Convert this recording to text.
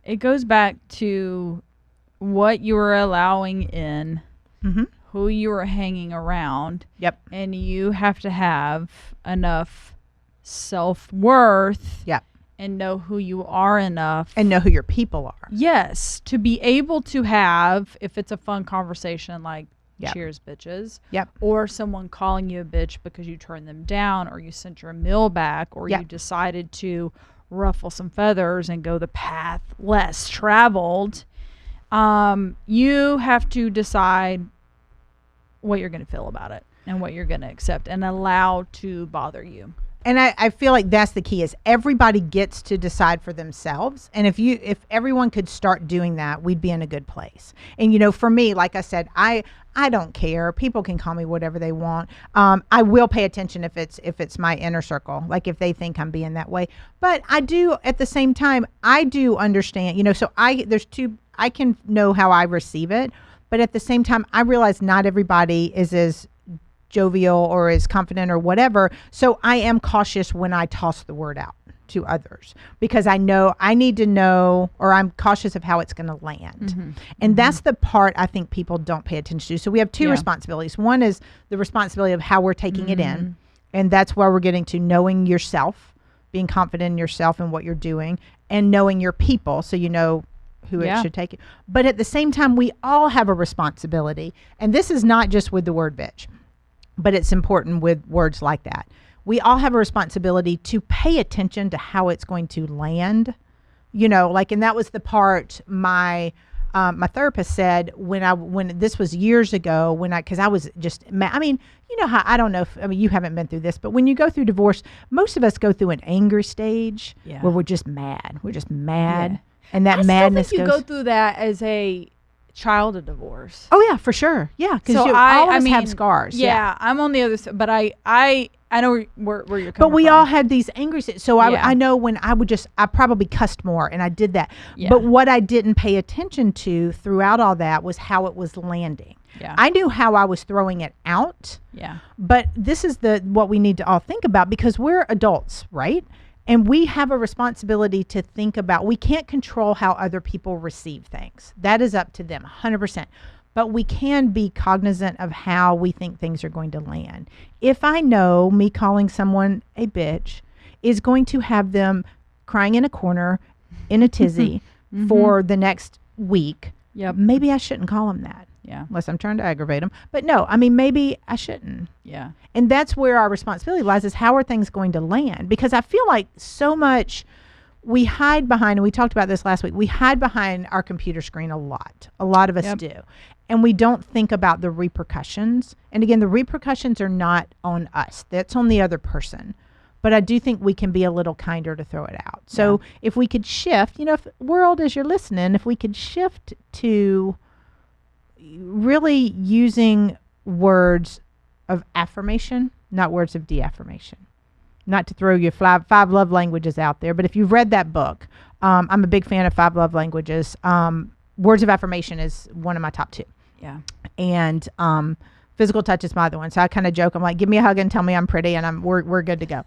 It goes back to what you were allowing in, who you were hanging around. Yep. And you have to have enough self-worth. Yep. And know who you are enough. And know who your people are. Yes. To be able to have, if it's a fun conversation like, Yep. cheers, bitches. Yep. Or someone calling you a bitch because you turned them down, or you sent your meal back, or Yep. you decided to ruffle some feathers and go the path less traveled. You have to decide what you're going to feel about it and what you're going to accept and allow to bother you. And I feel like that's the key, is everybody gets to decide for themselves. And if everyone could start doing that, we'd be in a good place. And, you know, for me, like I said, I don't care. People can call me whatever they want. I will pay attention if it's my inner circle, like if they think I'm being that way. But I do, at the same time, I do understand, you know, so I can know how I receive it. But at the same time, I realize not everybody is as jovial or as confident or whatever. So I am cautious when I toss the word out to others, because I know I need to know, or I'm cautious of how it's going to land. And that's the part I think people don't pay attention to. So we have two responsibilities. One is the responsibility of how we're taking it in. And that's where we're getting to knowing yourself, being confident in yourself and what you're doing, and knowing your people, so you know who it should take you. But at the same time, we all have a responsibility. And this is not just with the word bitch, but it's important with words like that. We all have a responsibility to pay attention to how it's going to land, you know, like, and that was the part my therapist said when this was years ago, because I was just mad. I mean, you know how, I don't know if, I mean, you haven't been through this, but when you go through divorce, most of us go through an angry stage where we're just mad. We're just mad. And that madness goes. I think you go through that as a child of divorce. Oh yeah, for sure. Yeah, because all of us have scars. Yeah, I'm on the other side, but I know where you're coming from. But we all had these angry. So I know when I probably cussed more, and I did that. Yeah. But what I didn't pay attention to throughout all that was how it was landing. Yeah. I knew how I was throwing it out. Yeah. But this is what we need to all think about, because we're adults, right? And we have a responsibility to think about, we can't control how other people receive things. That is up to them, 100%. But we can be cognizant of how we think things are going to land. If I know me calling someone a bitch is going to have them crying in a corner in a tizzy for the next week, maybe I shouldn't call them that. Yeah. Unless I'm trying to aggravate them. But no, I mean, maybe I shouldn't. Yeah. And that's where our responsibility lies, is how are things going to land? Because I feel like so much we hide behind, and we talked about this last week, we hide behind our computer screen a lot. A lot of us do. And we don't think about the repercussions. And again, the repercussions are not on us. That's on the other person. But I do think we can be a little kinder to throw it out. So if we could shift, you know, if world, as you're listening, if we could shift to really using words of affirmation, not words of de-affirmation. Not to throw your five love languages out there, but if you've read that book, I'm a big fan of 5 love languages. Words of affirmation is one of my top 2. Yeah. And physical touch is my other one. So I kind of joke, I'm like, give me a hug and tell me I'm pretty, and we're good to go.